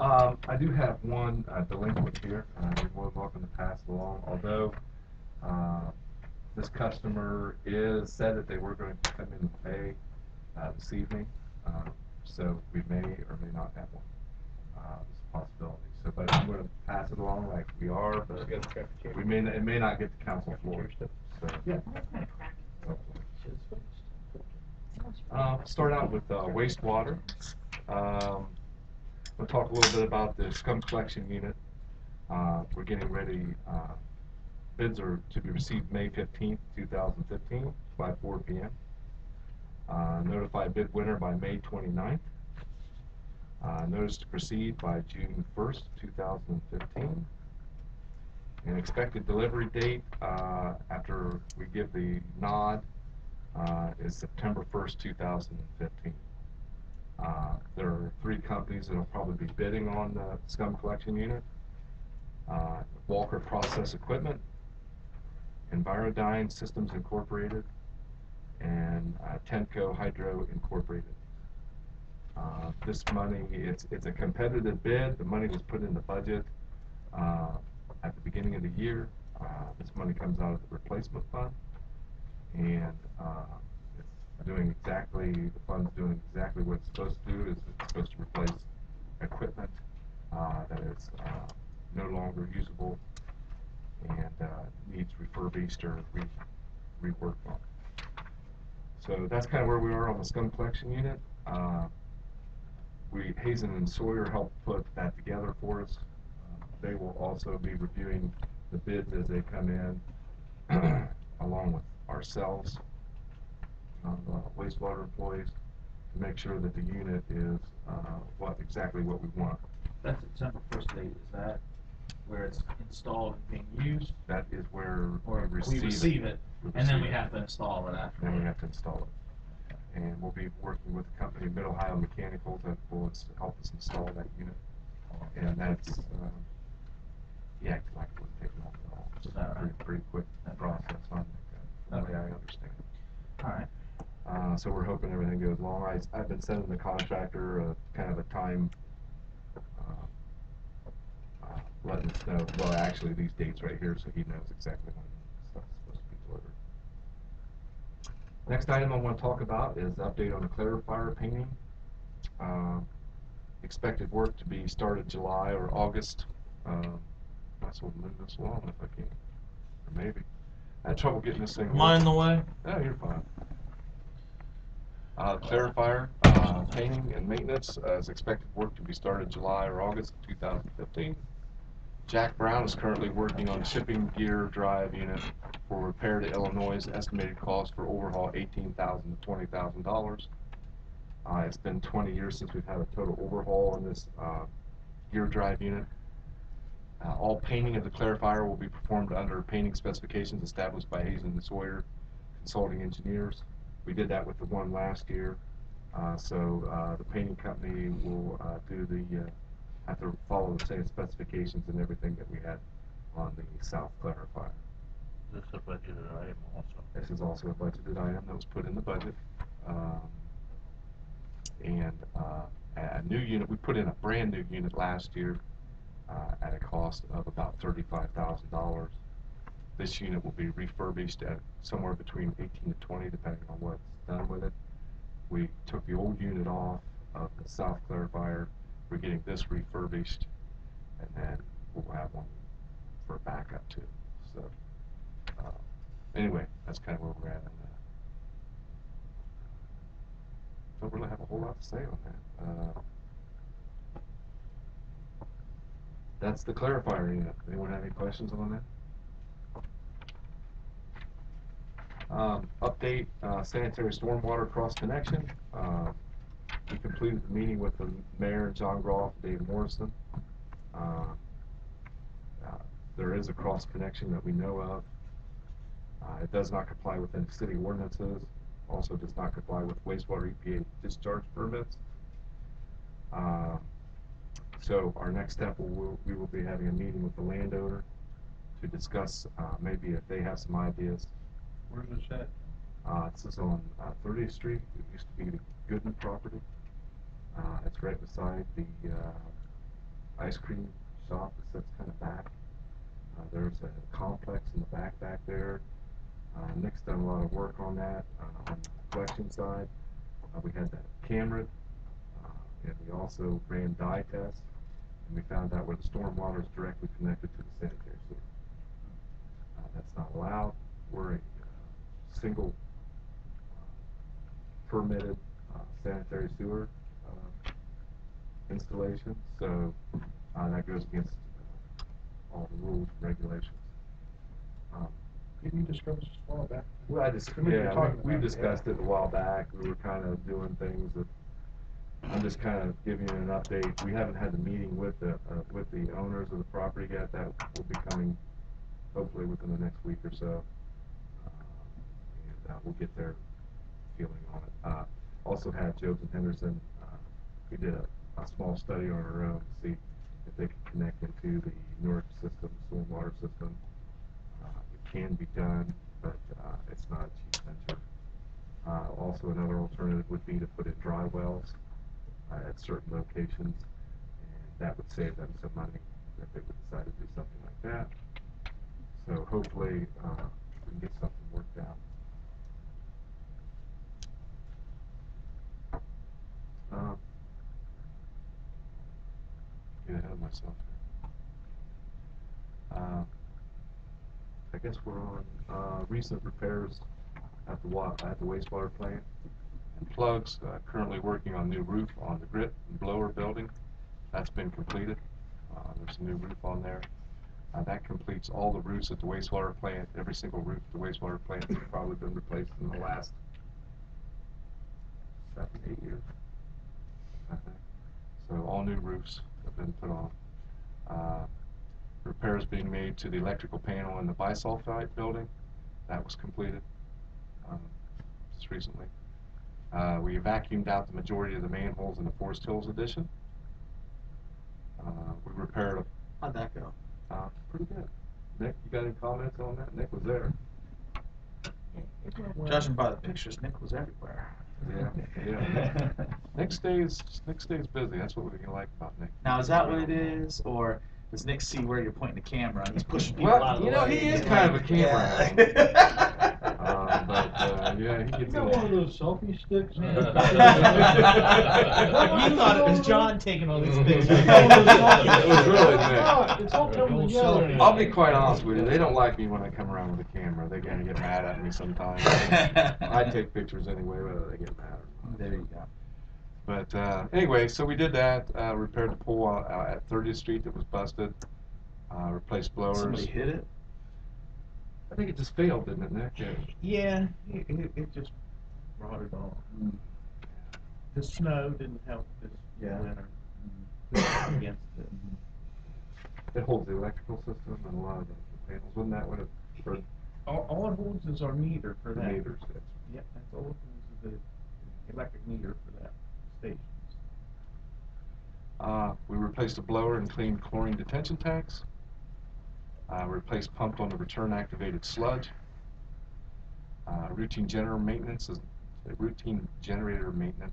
I do have one delinquent here. You're more than welcome to pass it along, although this customer said that they were going to come in and pay this evening, so we may or may not have one. It's a possibility. So, but I'm going to pass it along like we are, but it may not get to council floor. So, yeah. Start out with wastewater. We'll talk a little bit about the scum collection unit. We're getting ready. Bids are to be received May 15th, 2015 by 4 p.m. Notify bid winner by May 29th. Notice to proceed by June 1st, 2015. And expected delivery date after we give the nod is September 1st, 2015. There are 3 companies that will probably be bidding on the scum collection unit. Walker Process Equipment, Envirodyne Systems Incorporated, and Tenco Hydro Incorporated. This money, it's a competitive bid. The money was put in the budget at the beginning of the year. This money comes out of the replacement fund, and it's doing exactly, the fund's doing exactly what it's supposed to do. It's supposed to replace equipment that is no longer usable and needs refurbished or reworked on. So that's kind of where we are on the scum collection unit. Hazen and Sawyer helped put that together for us. They will also be reviewing the bids as they come in, along with ourselves, wastewater employees, to make sure that the unit is exactly what we want. That's September 1st date. Is that where it's installed and being used? That is where or we receive it, and then we have to install it after. Then we have to install it. And we'll be working with the company Mid-Ohio Mechanical that will help us install that unit. And that's, yeah, like it would take long at all. It's a pretty quick process on that, from the way I understand. All right. So we're hoping everything goes along. I've been sending the contractor kind of a time, letting us know, well, actually these dates right here, so he knows exactly when stuff's supposed to be delivered. Next item I want to talk about is update on the clarifier painting. Expected work to be started July or August. Might as well move this along if I can. Or maybe. I had trouble getting this thing Am I in the way? Oh, you're fine. Clarifier painting and maintenance is expected work to be started July or August of 2015. Jack Brown is currently working on shipping gear drive unit for repair to Illinois. Estimated cost for overhaul $18,000 to $20,000. It's been 20 years since we've had a total overhaul in this gear drive unit. All painting of the clarifier will be performed under painting specifications established by Hazen and Sawyer Consulting Engineers. We did that with the one last year. So the painting company will have to follow the same specifications and everything that we had on the south clarifier. This is a budgeted item also. This is also a budgeted item that was put in the budget. And a new unit, we put in a brand new unit last year at a cost of about $35,000. This unit will be refurbished at somewhere between 18 to 20, depending on what's done with it. We took the old unit off of the south clarifier. We're getting this refurbished, and then we'll have one for backup too. So anyway, that's kind of where we're at on that. Don't really have a whole lot to say on that. That's the clarifier unit. Anyone have any questions on that? Update sanitary stormwater cross connection. We completed the meeting with the mayor, John Groff, and Dave Morrison. There is a cross connection that we know of. It does not comply with any city ordinances. Also does not comply with wastewater EPA discharge permits. So our next step, we will be having a meeting with the landowner to discuss maybe if they have some ideas. Where's this at? This is on 30th Street. It used to be the Gooden property. It's right beside the ice cream shop that sits kind of back. There's a complex in the back there. Nick's done a lot of work on that, on the collection side. We had that camera, and we also ran dye tests, and we found out where the storm water is directly connected to the sanitary sewer. That's not allowed. We're a single permitted sanitary sewer installation, so that goes against all the rules and regulations. Didn't you discuss this a while back? Well, we discussed it a while back. We were kind of doing things that, I'm just kind of giving you an update. We haven't had the meeting with the owners of the property yet. That will be coming hopefully within the next week or so. And we'll get their feeling on it. Also had Jobs and Henderson, we did a small study on our own to see if they could connect into the Newark system, stormwater system. It can be done, but it's not a cheap venture. Also, another alternative would be to put in dry wells at certain locations, and that would save them some money if they would decide to do something like that. So hopefully we can get something worked out. Get ahead of myself here. I guess we're on recent repairs at the wastewater plant and plugs. Currently working on new roof on the grit and blower building. That's been completed. There's a new roof on there. That completes all the roofs at the wastewater plant. Every single roof at the wastewater plant has probably been replaced in the last 7-8 years, I think. So all new roofs have been put on. Repairs being made to the electrical panel in the bisulfite building. That was completed just recently. We vacuumed out the majority of the manholes in the Forest Hills addition. We repaired How'd that go? pretty good. Nick, you got any comments on that? Nick was there. Judging by the pictures, Nick was everywhere. Yeah. Nick stays busy. That's what we like about Nick. Now, is that what it is, or does Nick see where you're pointing the camera and he's pushing people out of the way? Well, he is kind of a camera hound. But yeah, he gets You got one of those selfie sticks? You thought it was John taking all these pictures. It was really Nick. It's all coming together. I'll be quite honest with you. They don't like me when I come around with a camera. They kind of get mad at me sometimes. I take pictures anyway, whether they get mad or not. There you go. But anyway, so we did that. Repaired the pole at 30th Street that was busted. Replaced blowers. Somebody hit it? I think it just failed, didn't it, Nick? Yeah, it just brought it on. The snow didn't help this winter against it. It holds the electrical system and a lot of the panels. Wasn't that what it for All it holds is our meter for the that. meters? Yep, that's all it holds is the electric meter for that station. We replaced a blower and cleaned chlorine detention tanks. Replaced pump on the return activated sludge. Routine generator maintenance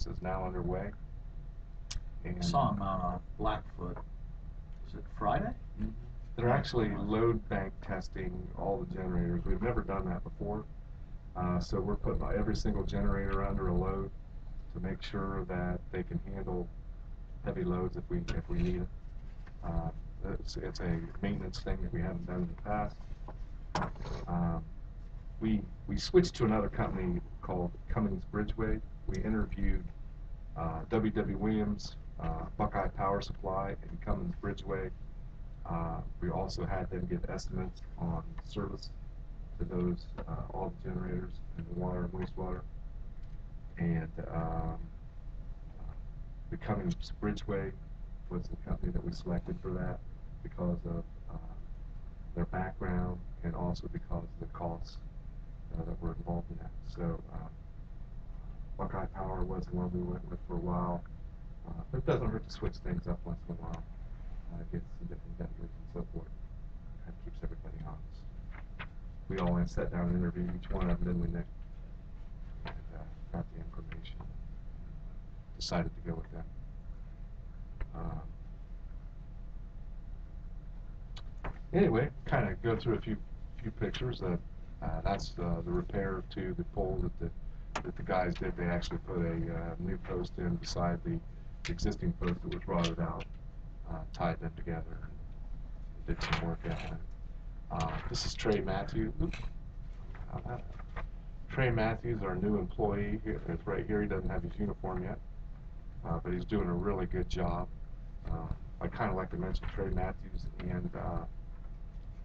is now underway. And Saw him out on Blackfoot. Was it Friday? they're actually load bank testing all the generators. We've never done that before. So we're putting every single generator under a load to make sure that they can handle heavy loads if we need it. It's a maintenance thing that we haven't done in the past. We switched to another company called Cummins Bridgeway. We interviewed W.W. Williams, Buckeye Power Supply, and Cummins Bridgeway. We also had them give estimates on service to those, all the generators and the water and wastewater. And the Cummins Bridgeway was the company that we selected for that because of their background and also because of the costs that were involved in that. So Buckeye Power was the one we went with for a while. But it doesn't hurt to switch things up once in a while. Get some different vendors and so forth. That keeps everybody honest. We all sat down and interviewed each one of them, didn't we, Nick? And got the information. Decided to go with them. Anyway, kind of go through a few pictures. That's the repair to the pole that the guys did. They actually put a new post in beside the existing post that was rotted out, tied them together, and did some work out on it. This is Trey Matthews. Oops. Trey Matthews, our new employee here. It's right here. He doesn't have his uniform yet, but he's doing a really good job. I kind of like to mention Trey Matthews and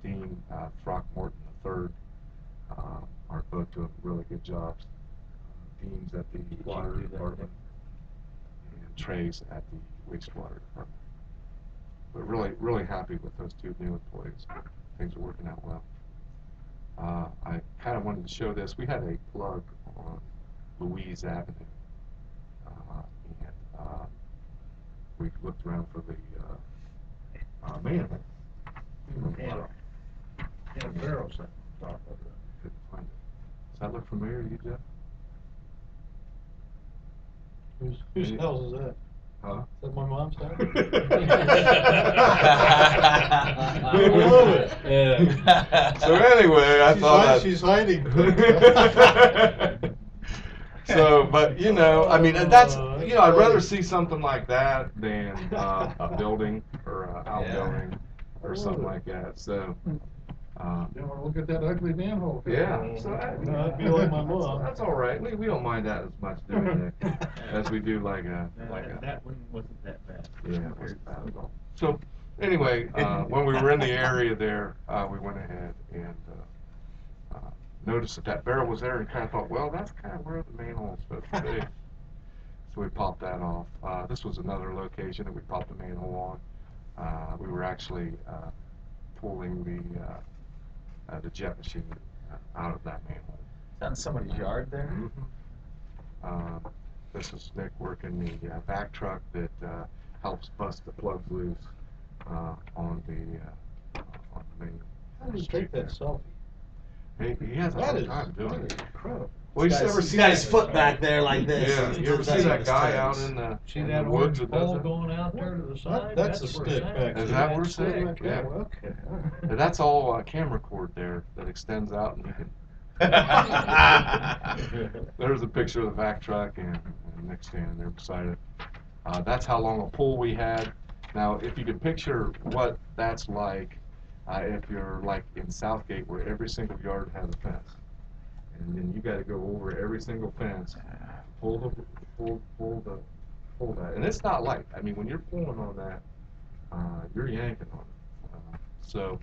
Dean Throckmorton III are both doing really good jobs. Dean's at the water department, and Trey's at the wastewater department. But really happy with those two new employees. Things are working out well. I kind of wanted to show this. We had a plug on Louise Avenue, and we looked around for the manhole. Yeah. Yeah, barrels at the top of it. Couldn't find it. Does that look familiar to you, Jeff? Whose house is that? Huh? Is that my mom's house? Yeah. So anyway, I thought She's hiding. So, but you know, I mean, that's, you know, I'd rather see something like that than a building or an outbuilding or something like that. So, You don't wanna look at that ugly manhole. yeah. So I'd be like my mom. That's all right. We don't mind that as much doing it as we do like a That one wasn't that bad. yeah, it wasn't bad at all. So anyway, when we were in the area there, we went ahead and noticed that barrel was there and kind of thought, well, that's kind of where the manhole is supposed to be. So we popped that off. This was another location that we popped the manhole on. We were actually pulling the jet machine out of that manhole. Is that in somebody's yard there? This is Nick working the back truck that helps bust the plugs loose on the main. How do you take that selfie? He has a That hard is time doing it. incredible. Well, you ever He's see got that- his foot back there like this. Yeah, you ever see that guy out in the woods that does that? going out there to the side? That's a stick back there. Is that where That's it's at? like that, Yeah. well, okay. And that's all camera cord there that extends out, and you can. There's a picture of the vac truck and Nick standing there beside it. That's how long a pull we had. Now, if you can picture what that's like, if you're like in Southgate, where every single yard has a fence, and then you got to go over every single fence, pull that, and it's not light. I mean, when you're pulling on that, you're yanking on it. So,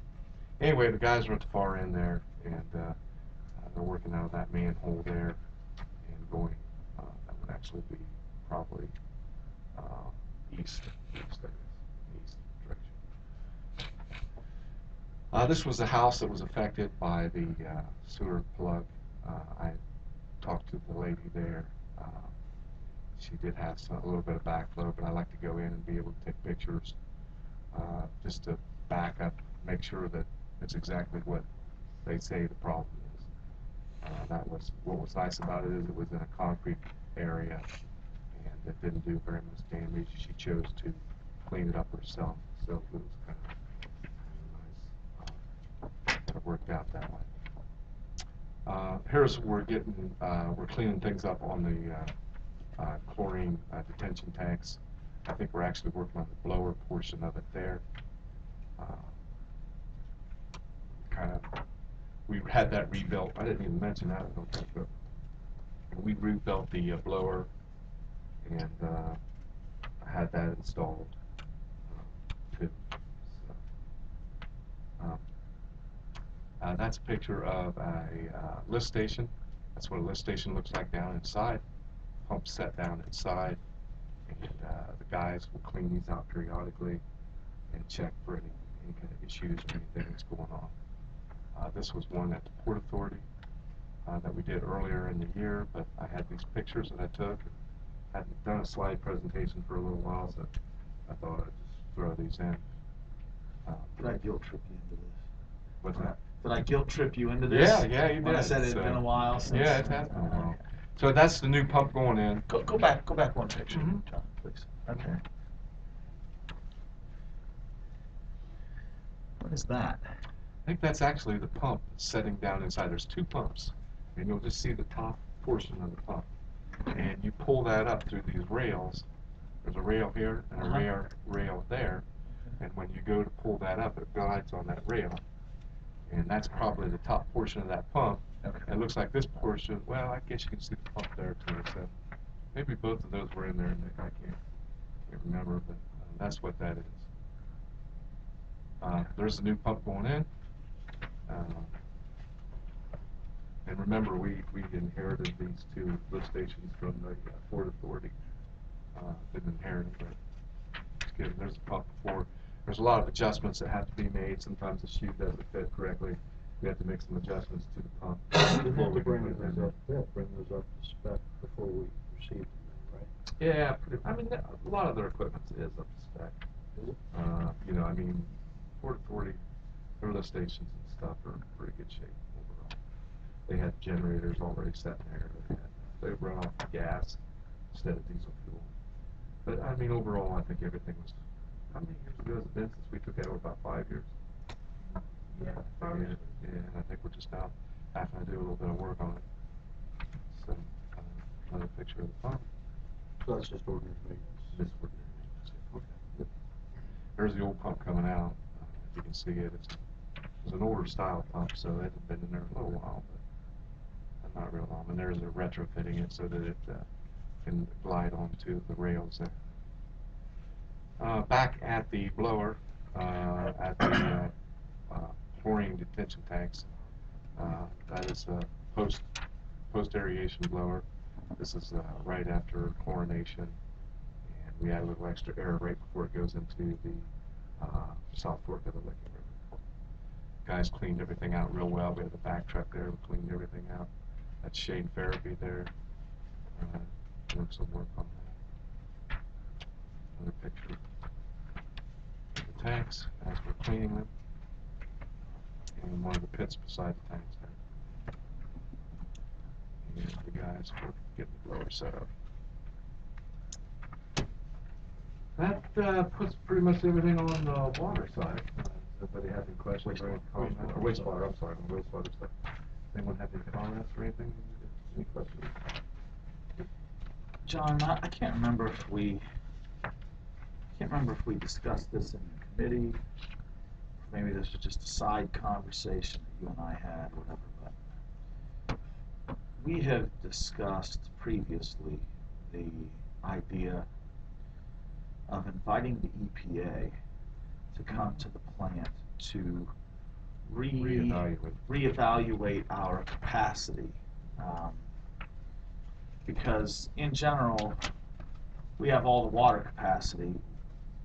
anyway, the guys are at the far end there, and they're working out of that manhole there, and going. That would actually be probably east direction. This was a house that was affected by the sewer plug. I talked to the lady there. She did have a little bit of backflow, but I like to go in and be able to take pictures just to back up, make sure that it's exactly what they say the problem is. That was what was nice about it, is it was in a concrete area and it didn't do very much damage. She chose to clean it up herself, so it was kind of nice. It worked out that way. Here's we're cleaning things up on the chlorine detention tanks. I think we're actually working on the blower portion of it there. We had that rebuilt. I didn't even mention that, I don't think, but we rebuilt the blower and had that installed too. So, that's a picture of a lift station. That's what a lift station looks like down inside. Pump set down inside, and the guys will clean these out periodically and check for any kind of issues or anything that's going on. This was one at the Port Authority that we did earlier in the year, but I had these pictures that I took. Hadn't done a slide presentation for a little while, so I thought I'd just throw these in. Did I guilt trip you into this? What's that? Did I guilt trip you into this? Yeah, you did. When I said it had So- been a while since. Yeah, it has been a while. So that's the new pump going in. Go back one picture, Mhm. John, please. Okay. What is that? I think that's actually the pump setting down inside. There's two pumps, and you'll just see the top portion of the pump. And you pull that up through these rails. There's a rail here and a Uh-huh. rail there. And when you go to pull that up, it glides on that rail. And that's probably the top portion of that pump. Okay. And it looks like this portion, well, I guess you can see the pump there too. So maybe both of those were in there, Nick. I can't remember, but that's what that is. There's a new pump going in. And remember, we inherited these two lift stations from the Port Authority. Didn't inherit it, but just kidding. There's a pump before. There's a lot of adjustments that have to be made. Sometimes the shoe doesn't fit correctly. We have to make some adjustments to the pump. We have before to we can bring put it those in. up, we have to bring those up to spec before we receive them, right? Yeah, I mean, a lot of their equipment is up to spec. You know, I mean, Port Authority, their lift stations and stuff are in pretty good shape overall. They had generators already set in there. They run off gas instead of diesel fuel. But I mean, overall, I think everything was. How many years ago has it been since we took it over? About 5 years. Yeah. Yeah, I think we're just now having to do a little bit of work on it. So, another picture of the pump. So that's just ordinary maintenance. This would be okay. There's the old pump coming out. If you can see it, it's an older style pump, so it hasn't been in there in a little while, but not real long. And there's a retrofitting it so that it can glide onto the rails there. Back at the blower, at the chlorine detention tanks, that is a post aeration blower. This is right after chlorination, and we add a little extra air right before it goes into the South Fork of the Licking River. Guys cleaned everything out real well. We had the back truck there. We cleaned everything out. That's Shane Farabee there. Doing some work on that. Another picture of the tanks as we're cleaning them, and one of the pits beside the tanks there. And the guys were getting the blower set up. That puts pretty much everything on the water side. Does anybody have any questions or any comments? Or wastewater, I'm sorry, on the wastewater stuff. Anyone have any comments or anything? Any questions? John, I can't remember if we discussed this in the committee. Maybe this was just a side conversation that you and I had, whatever, but we have discussed previously the idea of inviting the EPA to come to the plant to reevaluate our capacity. Because in general, we have all the water capacity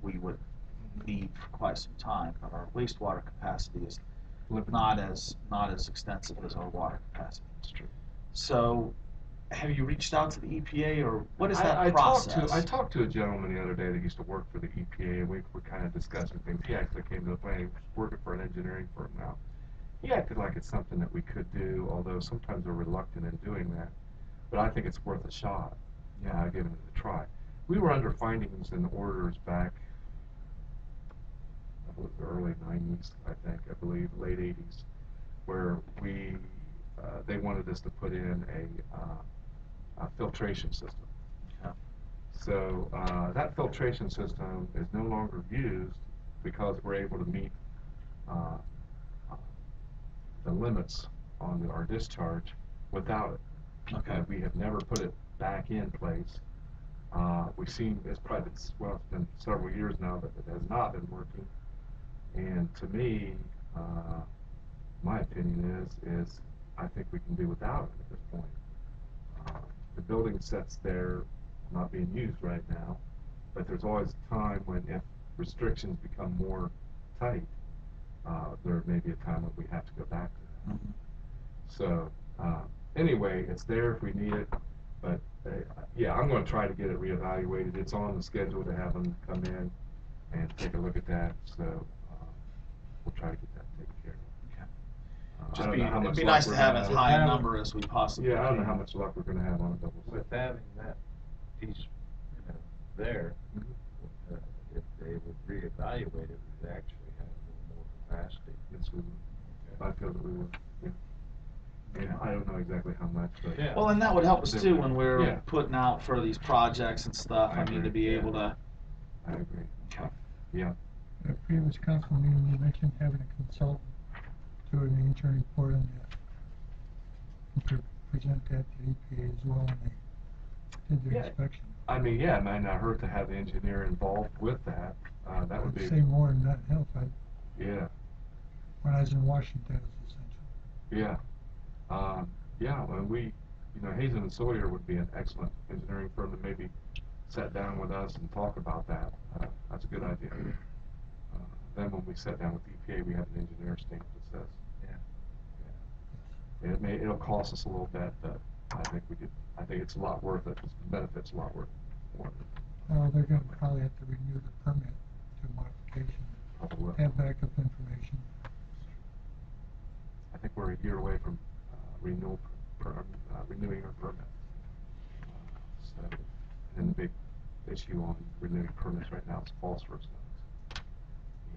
we would need for quite some time, but our wastewater capacity is not as extensive as our water capacity. That's true. So, have you reached out to the EPA, or what is that process? I talked to a gentleman the other day that used to work for the EPA, and we were kind of discussing things. He actually came to the plant. He was working for an engineering firm now. He acted like it's something that we could do, although sometimes we're reluctant in doing that. But I think it's worth a shot, giving it a try. We were under findings and orders back, the early 90s, I believe, late 80s, where they wanted us to put in a filtration system. Yeah. So that filtration system is no longer used because we're able to meet the limits on our discharge without it. Okay. We have never put it back in place. We've seen it's been several years now that it has not been working. And to me, my opinion is I think we can do without it at this point. The building set's there, not being used right now, but there's always a time when if restrictions become more tight, there may be a time when we have to go back to that. Mm-hmm. So anyway, it's there if we need it, but yeah, I'm going to try to get it reevaluated. It's on the schedule to have them come in and take a look at that, so we'll try to get that taken care of. It'd be nice to have as high a number as we possibly can. Yeah, I don't know how much luck we're going to have on a double set. With having that piece, there, if they would reevaluate it, we'd actually have a little more capacity. Yes, we would. I feel that we would, yeah. Yeah, I don't know exactly how much, but. Yeah. Well, and that would help us too when we're Yeah. putting out for these projects and stuff. I I mean, to agree, be yeah. able to. I agree. Okay. Yeah, At a previous council meeting, you mentioned having a consultant do an engineering report on that. You could present that to EPA as well when they did their Yeah. inspection. I mean, yeah, it might not hurt to have the engineer involved with that, that would I'd be, say more than that help. yeah, When I was in Washington, it was essential. yeah. Yeah, well, Hazen and Sawyer would be an excellent engineering firm to maybe sit down with us and talk about that. That's a good idea. Then when we sit down with EPA, we have an engineer stamp that says, yeah. It'll cost us a little bit, but I think it's a lot worth it. The benefit's a lot worth it. Well, they're gonna probably have to renew the permit to modification, Probably will. have backup information. I think we're a year away from renewing our permit. So, and the big issue on renewing permits right now is phosphorus zones.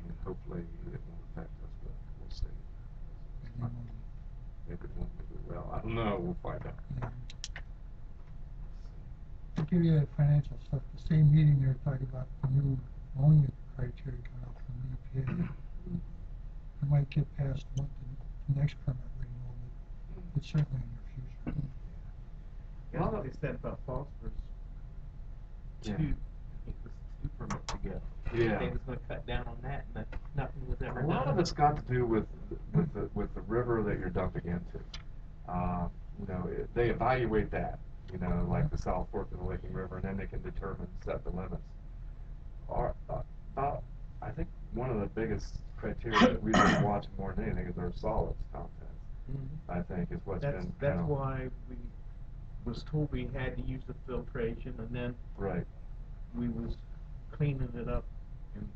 And hopefully it won't affect us, but we'll see. Maybe it won't, maybe it will. I don't know, we'll find out. Yeah. To give you that financial stuff, the same meeting they were talking about the new ammonia criteria coming out from the EPA. It might get passed once the next permit renewal, but it's certainly in their future. Yeah, that's what they said about phosphorus. Yeah. I think it was 2 permits ago. Yeah. They was gonna cut down on that, and nothing was ever A done. lot of it's got to do with the river that you're dumping into. They evaluate that, like the South Fork of the Licking River, and then they can set the limits. I think one of the biggest criteria that we've been watching more than anything is our solids content. Mhm. I think is what's been That's why we was told we had to use the filtration, and then right. we was cleaning it up and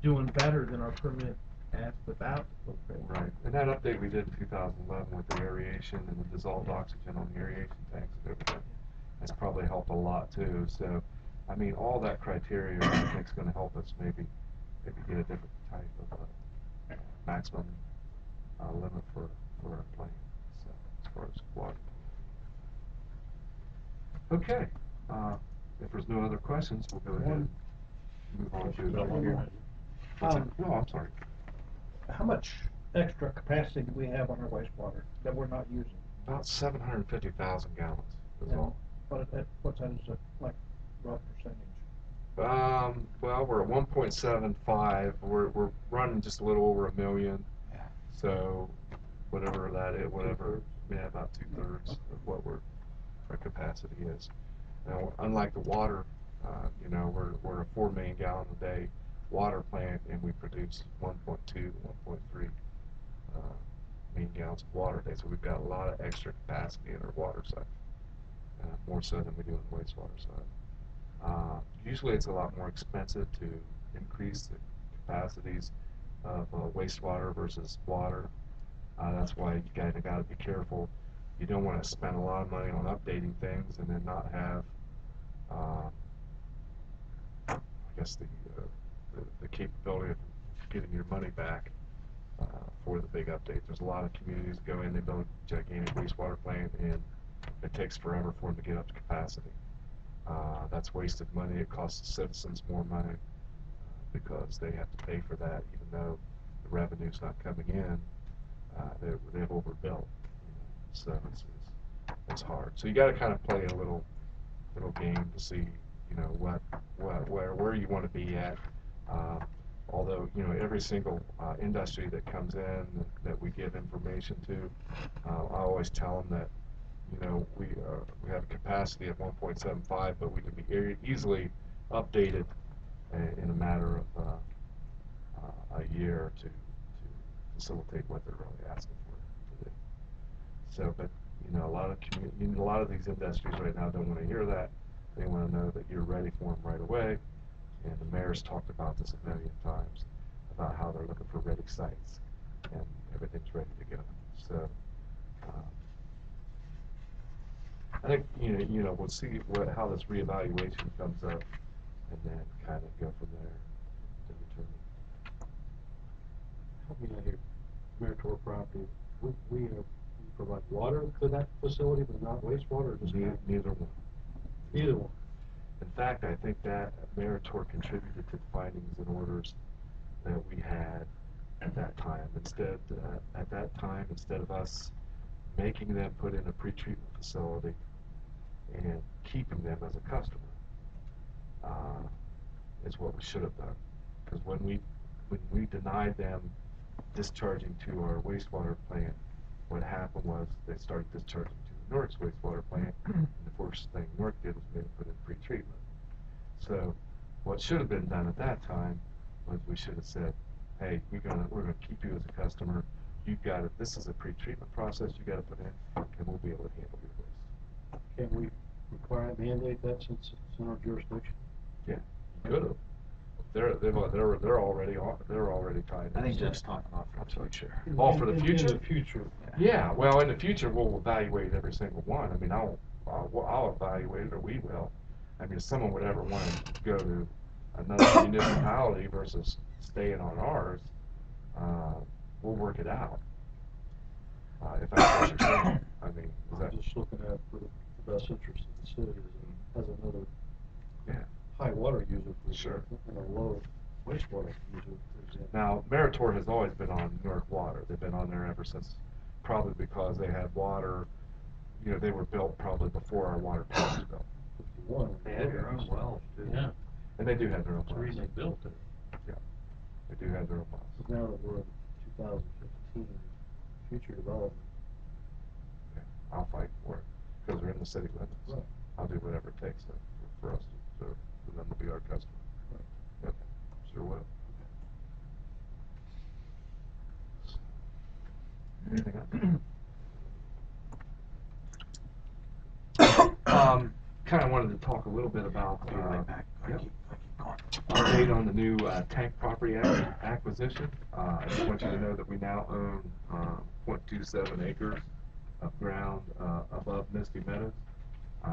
doing better than our permit asked without the filtration. Right, and that update we did in 2011 with the aeration and the dissolved oxygen on the aeration tanks and everything, that's probably helped a lot too. So, I mean, all that criteria I think is going to help us maybe get a different type of maximum limit for our plant. So, as far as water. Okay, if there's no other questions, we'll go ahead and move on to. What's that? No, I'm sorry. How much extra capacity do we have on our wastewater that we're not using? About 750,000 gallons is And all. what's that, is it like rough percentage? Well, we're at 1.75. We're running just a little over 1 million. Yeah. So, whatever that is, about 2/3 of what our capacity is. Now, unlike the water, we're a 4 million gallon a day water plant, and we produce 1.2, 1.3 million gallons of water a day. So we've got a lot of extra capacity in our water side, more so than we do on the wastewater side. Usually it's a lot more expensive to increase the capacities of wastewater versus water. That's why you got to be careful. You don't want to spend a lot of money on updating things and then not have, I guess, the capability of getting your money back for the big update. There's a lot of communities that go in, they build a gigantic wastewater plant, and it takes forever for them to get up to capacity. That's wasted money. It costs the citizens more money because they have to pay for that, even though the revenue's not coming in. They've overbuilt, so it's hard. So you got to kind of play a little game to see, where you want to be at. Although every single industry that comes in that we give information to, I always tell them that we have a capacity of 1.75, but we can be easily updated in a matter of a year to facilitate what they're really asking for to do. So, but a lot of these industries right now don't want to hear that. They want to know that you're ready for them right away. And the mayor's talked about this a million times about how they're looking for ready sites, and everything's ready to go. So. I think we'll see how this reevaluation comes up, and then kind of go from there to determine. property, we provide water to that facility, but not wastewater, or just Neither one. either one. In fact, I think that Meritor contributed to the findings and orders that we had at that time. Instead of us making them put in a pretreatment facility and keeping them as a customer, is what we should have done. Because when we denied them discharging to our wastewater plant, what happened was they started discharging to the Newark's wastewater plant, and the first thing Newark did was maybe put in pretreatment. So what should have been done at that time was we should have said, hey, we're gonna keep you as a customer. You've got it. This is a pretreatment process you got to put in, and we'll be able to handle your waste. Can we require, mandate that since it's in our jurisdiction? Yeah, you could have. They're already tied. I think in. Jeff's talking about for the future. Oh, for the In future? the future. Yeah, well, in the future, we'll evaluate every single one. I mean, I'll evaluate it, or we will. I mean, if someone would ever want to go to another municipality versus staying on ours, we'll work it out. If that's what you're saying. I mean, is I'm that, just looking at for the best interest of the city as another yeah. high water user, for Sure. example, and a low wastewater user, for example. Now, Meritor has always been on Newark Water. They've been on there ever since, probably because they had water, you know, they were built probably before our water plant was built. 51. They had their own wells, too. Yeah, And they do have their own That's the wells. reason they built it. Yeah, they do have their own wells. but now that we're in 2015, future development, Yeah, I'll fight for it, because they're in the city limits. Right. I'll do whatever it takes for us to, for them to be our customer. Right. Yep, sure will. Anything else? Kind of wanted to talk a little bit about, I'll be right back. yep. Keep going. Update on the new tank property acquisition. I just want you to know that we now own 0.27 acres of ground above Misty Meadows.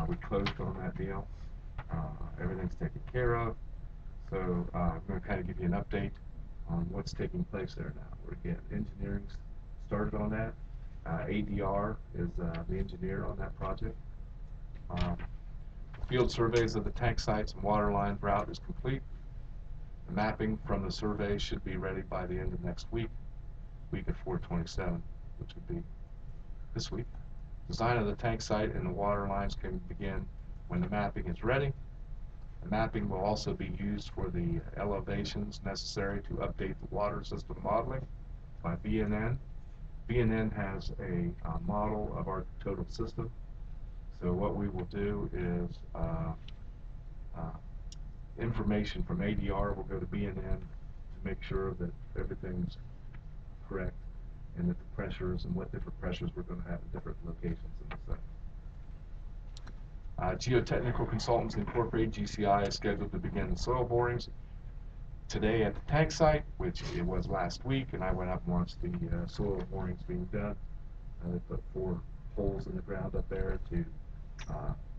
We closed on that deal. Everything's taken care of. So I'm going to kind of give you an update on what's taking place there now. We're getting engineering started on that. ADR is the engineer on that project. Field surveys of the tank sites and water line route is complete. The mapping from the survey should be ready by the end of next week of 4/27, which would be this week. Design of the tank site and the water lines can begin when the mapping is ready. The mapping will also be used for the elevations necessary to update the water system modeling by BNN. BNN has a model of our total system. So what we will do is information from ADR will go to BNN to make sure that everything's correct and that the pressures and what different pressures we're going to have at different locations in the site. Geotechnical Consultants Incorporated, GCI, is scheduled to begin the soil borings today at the tank site, which it was last week, and I went up and watched the soil borings being done. They put 4 holes in the ground up there to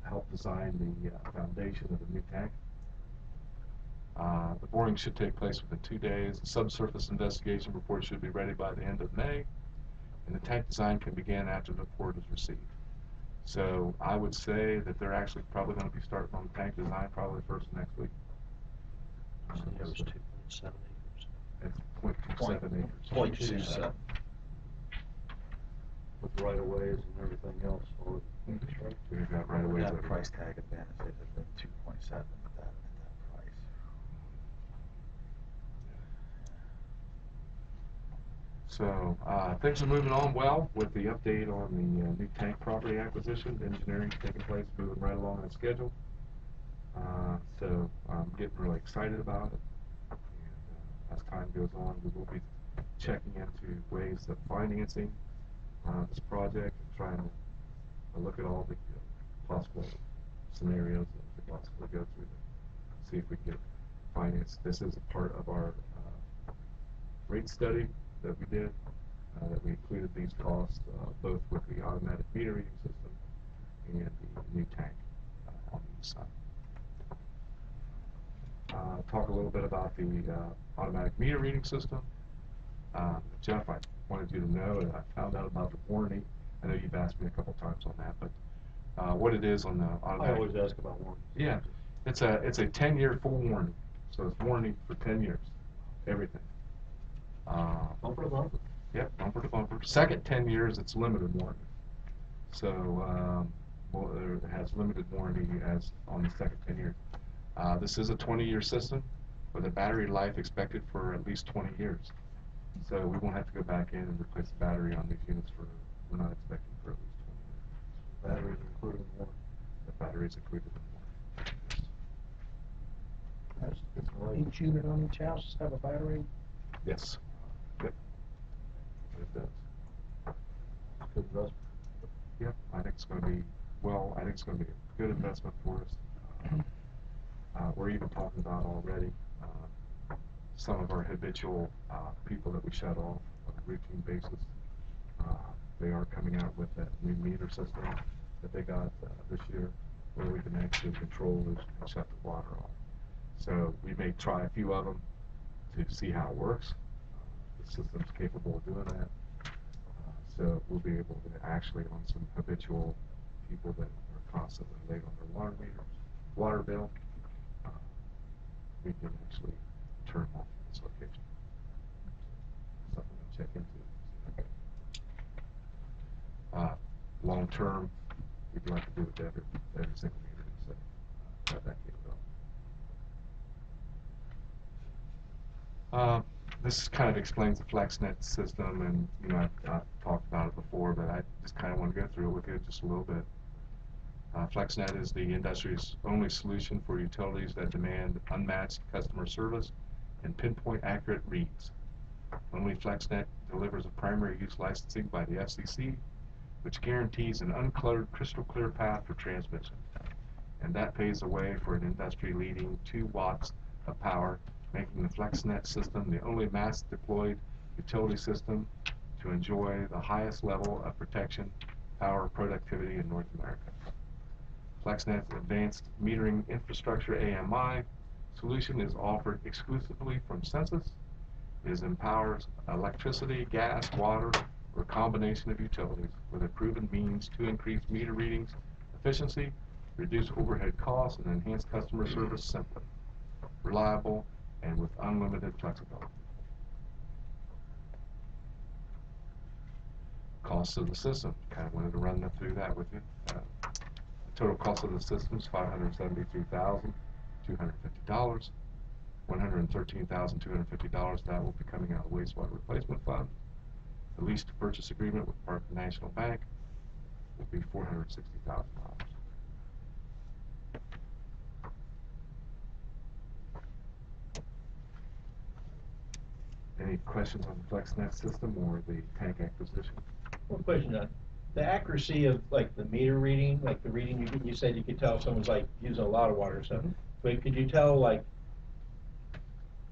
help design the foundation of the new tank. The boring should take place within 2 days. The subsurface investigation report should be ready by the end of May, and the tank design can begin after the report is received. So I would say that they're actually probably going to be starting on the tank design probably first next week. so that was 2.7 acres. It's 0.27 acres. 0.27. With right of ways and everything else, all the things, right? We've got right away. That price tag advantage would have been 2.7 at that price. So things are moving on well with the update on the new tank property acquisition. Engineering's taking place, moving right along on schedule. So I'm getting really excited about it. And as time goes on, we will be checking into ways of financing this project and trying to look at all the possible scenarios that we could possibly go through to see if we can get financed. This is a part of our rate study that we did, that we included these costs both with the automatic meter reading system and the new tank on the east side. Talk a little bit about the automatic meter reading system. Jeff, I wanted you to know that I found out about the warranty. I know you've asked me a couple times on that, but what it is on the I automatic. always ask about warranty. Yeah, it's a 10-year full warranty, so it's warranty for 10 years, everything. Bumper to bumper. Yep, bumper to bumper. Second 10 years, it's limited warranty. So, well, it has limited warranty as on the second 10 years. This is a 20-year system with a battery life expected for at least 20 years. So we won't have to go back in and replace the battery on these units we're not expecting for at least 20 years. Batteries included in the warranty. The battery is included in the warranty. Right. Each unit on each house have a battery? Yes. Yep. It does. Good investment. Yep, I think it's gonna be, I think it's gonna be a good investment for us. We're even talking about already, some of our habitual, people that we shut off on a routine basis. They are coming out with that new meter system that they got, this year, where we can actually control this and shut the water off. So we may try a few of them to see how it works. The system's capable of doing that. So we'll be able to actually, on some habitual people that are constantly late on their water meters, water bill, we can actually turn them off at this location. Something to check into. Long term, we'd like to do it to every single meter, so have that capability. This kind of explains the FlexNet system, and you know I've talked about it before, but I just kind of want to go through it with you just a little bit. FlexNet is the industry's only solution for utilities that demand unmatched customer service and pinpoint accurate reads. Only FlexNet delivers a primary use licensing by the FCC, which guarantees an uncluttered, crystal clear path for transmission. And that paves the way for an industry-leading 2 watts of power, making the FlexNet system the only mass-deployed utility system to enjoy the highest level of protection, power, productivity in North America. FlexNet's advanced metering infrastructure AMI solution is offered exclusively from Sensus. It empowers electricity, gas, water, or a combination of utilities with a proven means to increase meter readings efficiency, reduce overhead costs, and enhance customer service simply, reliable, and with unlimited flexibility. Cost of the system, kind of wanted to run through that with you. The total cost of the system is $573,250. $113,250 that will be coming out of the wastewater replacement fund. The lease to purchase agreement with Park National Bank will be $460,000. Any questions on the FlexNet system or the tank acquisition? One question on the accuracy of like the meter reading, like the reading you said you could tell if someone's like using a lot of water or something. But could you tell like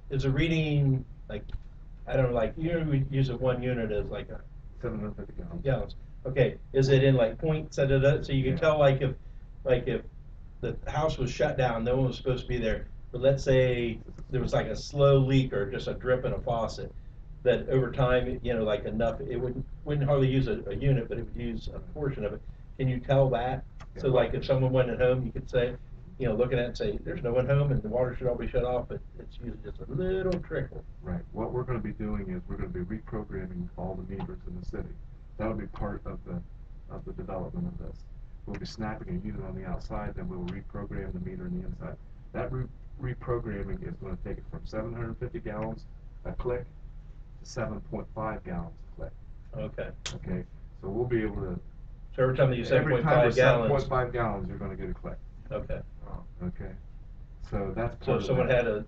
is a reading like I don't know like we use it 1 unit as like a 750 gallons. gallons. Okay, is it in like points so you can tell like if the house was shut down, no one was supposed to be there, but let's say there was like a slow leak or just a drip in a faucet, that over time, you know, like enough, it wouldn't hardly use a unit, but it would use a portion of it. Can you tell that? So like if someone went at home, you could say, you know, looking at it and say, there's no one home and the water should all be shut off, but it's usually just a little trickle. Right. What we're going to be doing is we're going to be reprogramming all the meters in the city. That'll be part of the development of this. We'll be snapping a unit on the outside, then we'll reprogram the meter on the inside. That reprogramming is going to take it from 750 gallons a click to 7.5 gallons a click. Okay. Okay. So we'll be able to. So every time you use Every time 7.5 there's gallons. 7.5 gallons, you're going to get a click. Okay. Okay. So that's part So of if someone that. had a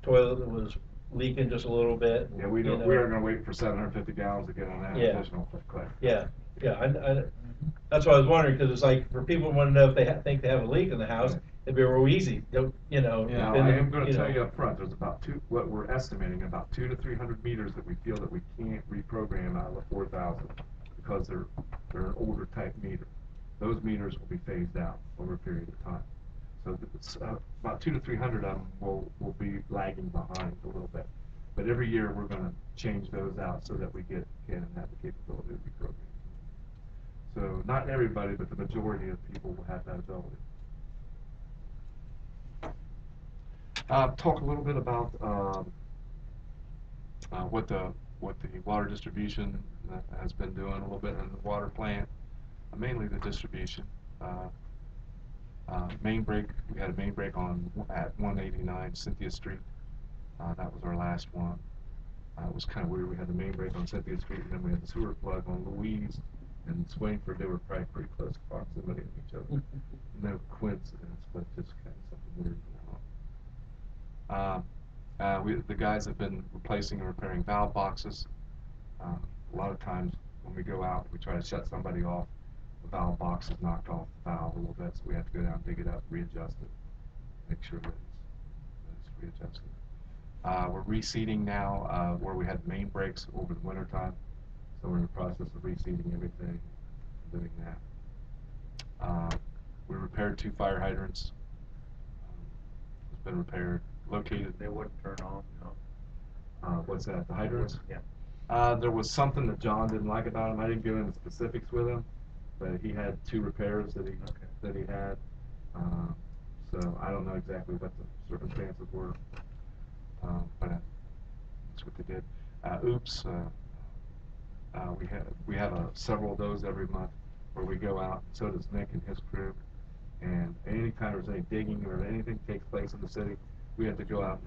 toilet that was leaking just a little bit. Yeah, we you don't. know, We aren't going to wait for 750 gallons to get on that Yeah. additional click. Yeah, I, that's what I was wondering, because it's like, for people who want to know if they think they have a leak in the house, it'd be real easy, you know. Now, then, I am going to you tell know. you up front, there's about what we're estimating, about 200 to 300 meters that we feel that we can't reprogram out of the 4,000 because they're an older type meter. Those meters will be phased out over a period of time. So it's, about 200 to 300 of them will be lagging behind a little bit. But But every year, we're gonna change those out so that we can have the capability to be programmed. So not everybody, but the majority of people will have that ability. Talk a little bit about what the water distribution has been doing a little bit in the water plant, mainly the distribution. Main break, we had a main break at 189 Cynthia Street. That was our last one. It was kind of weird. We had the main break on Cynthia Street, and then we had the sewer plug on Louise and Swainford. They were probably pretty close proximity of each other. No coincidence, but just kind of something weird going on. The guys have been replacing and repairing valve boxes. A lot of times when we go out, we try to shut somebody off. The valve box is knocked off the valve a little bit, so we have to go down, dig it up, readjust it, make sure that it's readjusted. We're reseeding now where we had main breaks over the winter time, so we're in the process of reseeding everything, doing that. We repaired 2 fire hydrants. It's been repaired, located. They wouldn't turn on, you know? What's that? The hydrants? Yeah. There was something that John didn't like about them. I didn't go into specifics with him, but he had 2 repairs that he had. So I don't know exactly what the circumstances were, but that's what they did. Oops. We have several of those every month where we go out. So does Nick and his crew. And anytime there's any digging or anything takes place in the city, we have to go out.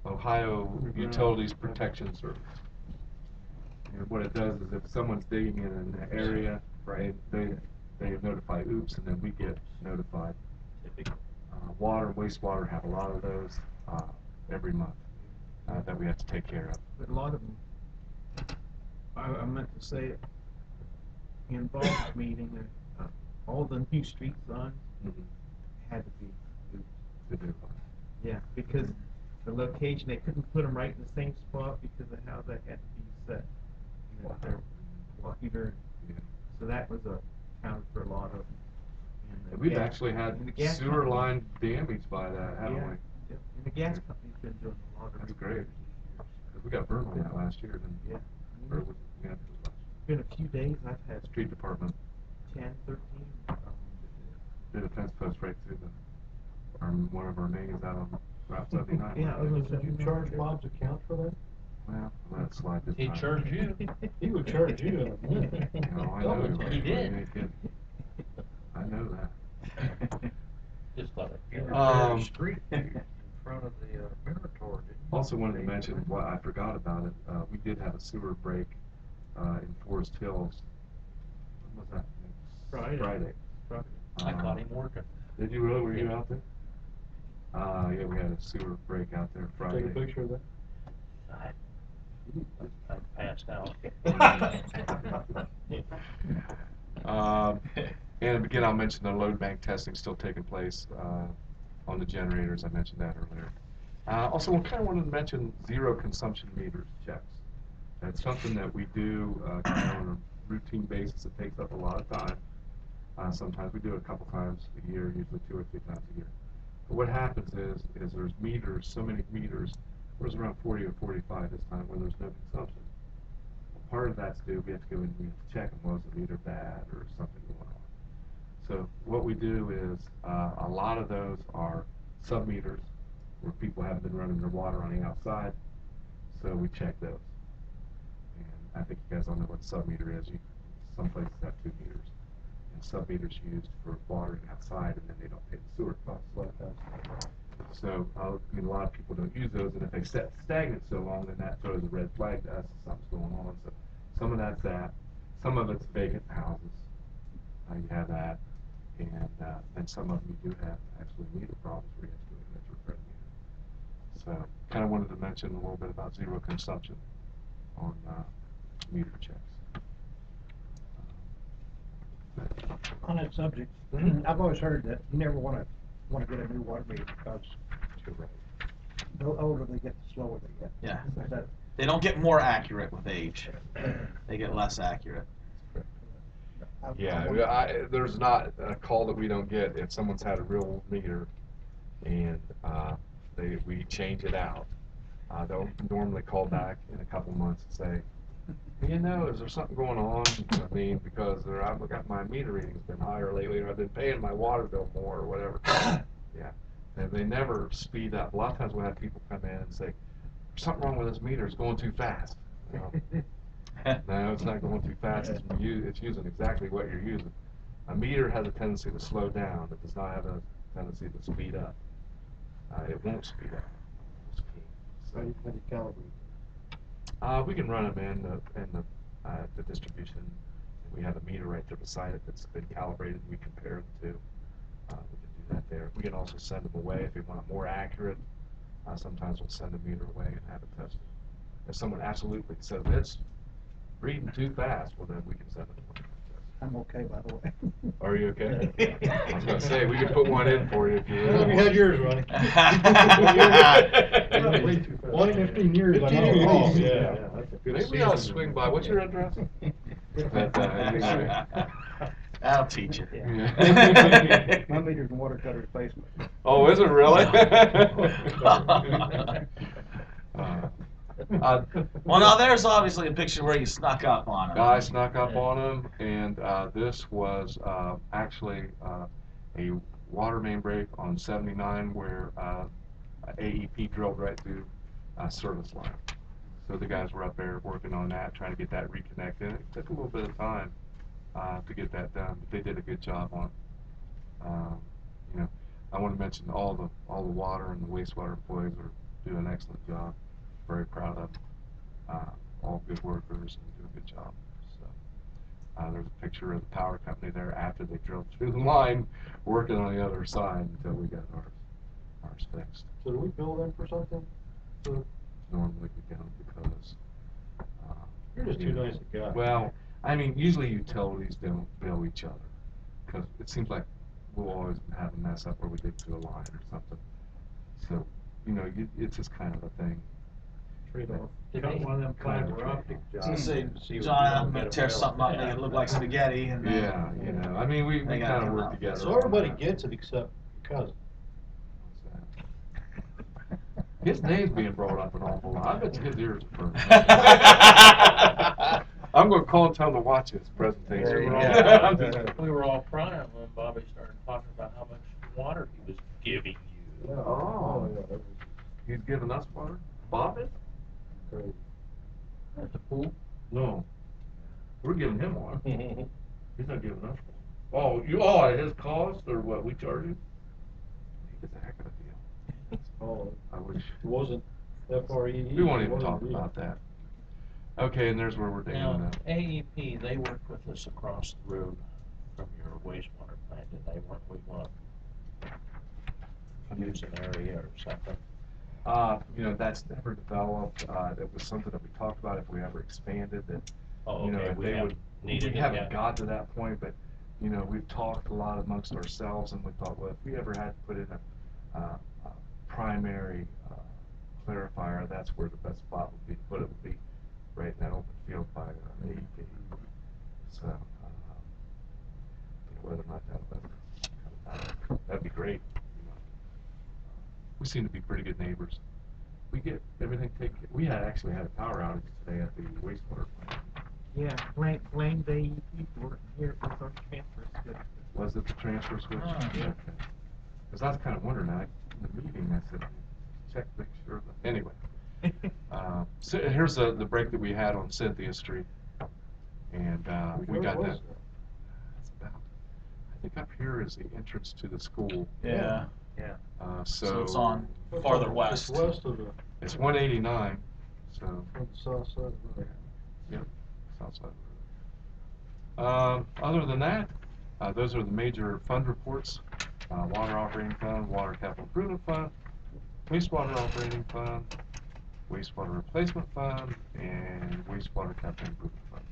Ohio Utilities Protection Service. And what it does is if someone's digging in an area, right, they notify Oops, and then we get notified. Water and wastewater have a lot of those every month that we have to take care of. But a lot of them, I meant to say it, in Bob's meeting, all the new street signs had to be moved. Yeah, because the location, they couldn't put them right in the same spot because of how they had to be set. You know, they're wider. Yeah. So that was accounted for a lot of them. And We've actually had and the gas sewer company- line damaged by that, haven't Yeah, we? yeah. And the gas company's been doing a lot of That's repairs great. these years. 'Cause we got burned on that last year, didn't we? Yeah. Or was it, yeah, it was last Been a few days, I've had year. Street department 10, 13. did a fence post right through one of our mains out on Route 79. Yeah, I was gonna Did you charge Bob's account for that? Well, I'm gonna slide this He time. charged you. He would charge you in a minute. No, I know. Double, he did. You ain't kidding. I know that. Just thought it. You repaired Um, a street in front of the Minotaur, didn't you? Also wanted to mention, what I forgot about it, we did have a sewer break in Forest Hills. When was that? Friday. Friday. I caught him working. Did you really? Were you out there? Yeah, we had a sewer break out there Friday. Take a picture of that? I passed out. And again, I'll mention the load bank testing still taking place on the generators. I mentioned that earlier. Also, I kind of wanted to mention zero consumption meters checks. That's something that we do kind of on a routine basis. It takes up a lot of time. Sometimes we do it a couple times a year, usually 2 or 3 times a year. But what happens is there's meters, so many meters. There's around 40 or 45 this time where there's no consumption. Part of that's due, we have to go in and we have to check them. Was the meter bad or something going on? So what we do is a lot of those are sub-meters where people haven't been running their water on the outside. So we check those. And I think you guys all know what a sub-meter is. Some places have 2 meters. And sub-meters used for watering outside, and then they don't pay the sewer costs like that. So a lot of people don't use those, and if they sit stagnant so long, then that throws a red flag to us that something's going on. So some of that's that. Some of it's vacant houses. You have that. And some of them you do have actually meter problems where you have to go in and repair the meter. So kind of wanted to mention a little bit about zero consumption on meter checks. On that subject, I've always heard that you never wanna get a new water meter because the older they get, the slower they get. Yeah. Is that- They don't get more accurate with age. They get less accurate. Yeah, there's not a call that we don't get if someone's had a real old meter and we change it out. They'll normally call back in a couple months and say, you know, is there something going on? I mean, because I've got my meter reading's been higher lately, or I've been paying my water bill more, or whatever. Yeah, and they never speed up. A lot of times we'll have people come in and say, there's something wrong with this meter, it's going too fast. Well, no, it's not going too fast, it's using exactly what you're using. A meter has a tendency to slow down, it does not have a tendency to speed up. It won't speed up. It's key. How do you calibrate? We can run them in the distribution. We have a meter right there beside it that's been calibrated. We compare the two. We can do that there. We can also send them away if we want it more accurate. Sometimes we'll send a meter away and have it tested. If someone absolutely says it's reading too fast, well then we can send it away. I'm okay, by the way. Are you okay? I was gonna say we could put one in for you if you How long really you had want. yours, Ronnie? Way too fast. 15 years, I 15 know. years. Oh, Yeah. yeah. That's a good Maybe we ought to season. swing by. What's your address? Anyway. That'll teach you. Yeah. My meter's in water cutter's basement. Oh, is it really? Well, now there's obviously a picture where you snuck up on him. I snuck up on him, and this was actually a water main break on 79 where AEP drilled right through service line. So the guys were up there working on that, trying to get that reconnected. It took a little bit of time to get that done, but they did a good job on it. You know, I want to mention all the water and the wastewater employees are doing an excellent job. Very proud of them. All good workers and do a good job. So there's a picture of the power company there after they drilled through the line, working on the other side until we got ours fixed. So do we bill them for something? Normally we don't because You're just too nice a guy. well, I mean, usually utilities don't bill each other because it seems like we'll always have a mess up where we dig through a line or something. So, you know, it's just kind of a thing. Trade-off. Got one of them Kind of fiber optic So jobs. say, See what John, you I'm don't gonna get tear available. something up, make it look like spaghetti, and then Yeah, you know, I mean, we They gotta kind of come work out. together. So on everybody that. gets it except your cousin. His name's being brought up an awful lot. I bet his ears are burning. I'm gonna call and tell him to watch his presentation. We were all- I'm just- We were all crying when Bobby started talking about how much water he was giving you. Oh. yeah, that was He's giving us water? Bob is? crazy. At the pool. No. We're giving him water. Well, He's not giving us water. Oh, at his cost or what we charge him? He gets a heck of a deal. I wish. it wasn't FREE. We won't it even wasn't talk me. about that. Okay, and there's where we're digging Now, now. AEP, they worked with us across the road from your wastewater plant, and they weren't, we want to use an area or something. You know, that's never developed. It was something that we talked about if we ever expanded that, Oh, you know, okay, if we they haven't would, needed we it haven't yet. got to that point, but, you know, we've talked a lot amongst ourselves and we thought, well, if we ever had to put in a primary clarifier, that's where the best spot would be to put it, would be right in that open field by AEP. So, whether or not that'd be great. You know. We seem to be pretty good neighbors. We get everything taken. We actually had a power outage today at the wastewater plant. Yeah, blame the AEP for it, here it was on the transfer switch. Was it the transfer switch? Oh, Okay. Because I was kind of wondering, in the meeting, I said, check, make sure. Anyway, so here's the break that we had on Cynthia Street, and we got that. That's about. I think up here is the entrance to the school. yeah. So it's on farther west. It's west of the, It's 189. So. on the south side of the road. Yep, south side of the road. Other than that, those are the major fund reports. Water operating fund, water capital improvement fund, wastewater operating fund, wastewater replacement fund, and wastewater capital improvement fund.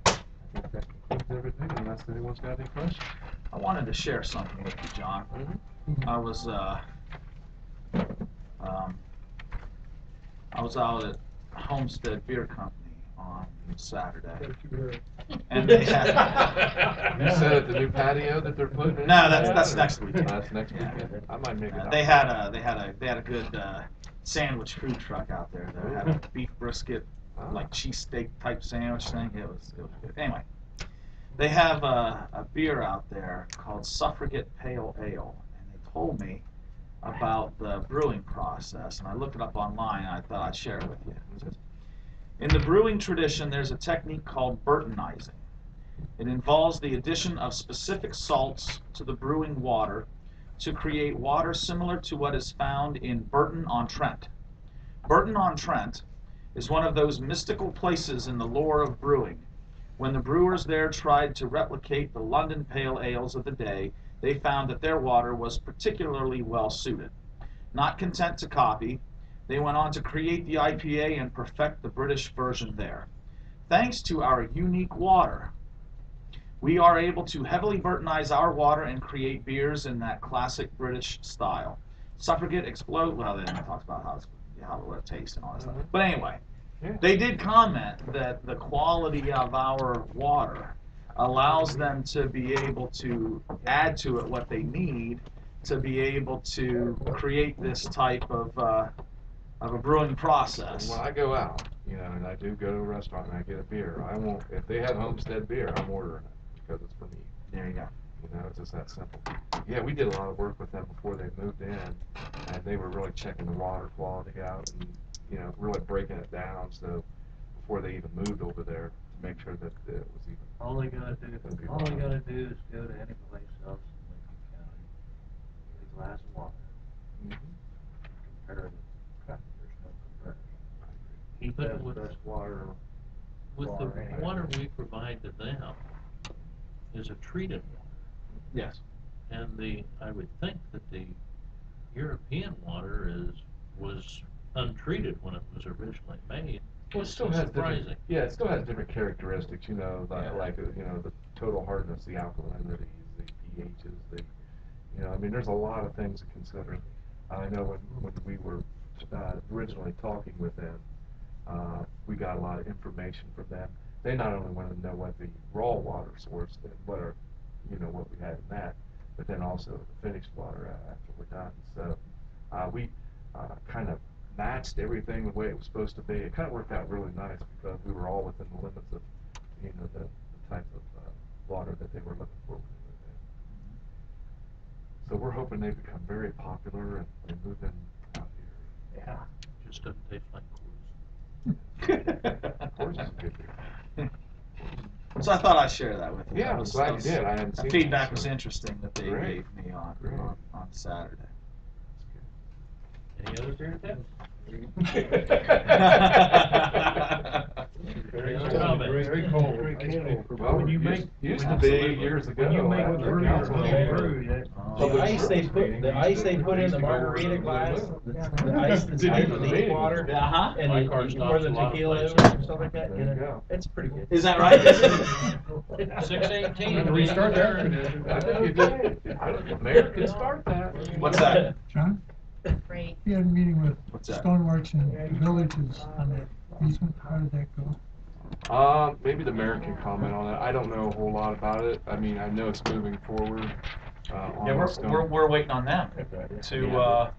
I think that concludes everything unless anyone's got any questions. I wanted to share something with you, John. I was out at Homestead Beer Company on Saturday, and they had You said at the new patio that they're putting in? No, that's next weekend. That's next Yeah. weekend. I might make it out. they had a good sandwich food truck out there that had a beef brisket, like cheesesteak type sandwich thing. It was good. Anyway, they have a beer out there called Suffragette Pale Ale, and they told me about the brewing process, and I looked it up online, and I thought I'd share it with you. It says, in the brewing tradition, there's a technique called Burtonizing. It involves the addition of specific salts to the brewing water to create water similar to what is found in Burton-on-Trent. Burton-on-Trent is one of those mystical places in the lore of brewing. When the brewers there tried to replicate the London pale ales of the day, they found that their water was particularly well suited. Not content to copy, they went on to create the IPA and perfect the British version there. Thanks to our unique water, we are able to heavily Burtonize our water and create beers in that classic British style. Suffragette explode. Well, then it talks about how it tastes and all that stuff. But anyway, they did comment that the quality of our water allows them to be able to add to it what they need to be able to create this type of a brewing process. When I go out, and I do go to a restaurant and I get a beer, I won't, if they have Homestead beer, I'm ordering it because it's for me. There you go. It's just that simple. Yeah, we did a lot of work with them before they moved in, and they were really checking the water quality out and, really breaking it down, so before they even moved over there to make sure that it was even. All they gotta do is go to any place else in Lincoln County, get a glass of water, compare it. There's no comparison. Keep But that with- best water. With the water anyway. water we provide to them is a treated water. Yes. And I would think that the European water was untreated when it was originally made. Well, it still It's has surprising. different, it still has different characteristics, like the total hardness, the alkalinities, the pHs, there's a lot of things to consider. I know when we were originally talking with them, we got a lot of information from them. They not only wanted to know what the raw water source, what we had in that, but then also the finished water after we're done. So we kind of matched everything the way it was supposed to be. It kind of worked out really nice because we were all within the limits of, the type of water that they were looking for when they moved in. So we're hoping they become very popular and they move in out here. Yeah. Just doesn't taste like Coors is a good beer. So I thought I'd share that with you. Yeah, That I'm was- glad that you was- did. I hadn't the seen feedback that, was so. interesting that they Great. gave me on Great. on Saturday. Any other beer tips? Very Very cold, cold. very cold, very cold. Well, When you used to be years ago. When you make after the brew, council when you meeting. brew, that. Oh, The ice they put in the margarita glass, the ice that's made with the water, Uh-huh. and My you car pour stops the a lot of tequila over it places. and stuff like that, There you go. it's pretty good. Is that right? 618. Restart that. I think you did. I think the mayor could start that. What's that? John, Great. you had a meeting with What's that? Stoneworks and Villages on that easement, how did that go? Maybe the mayor can comment on it. I don't know a whole lot about it. I mean, I know it's moving forward. On Yeah, the stone. we're waiting on them to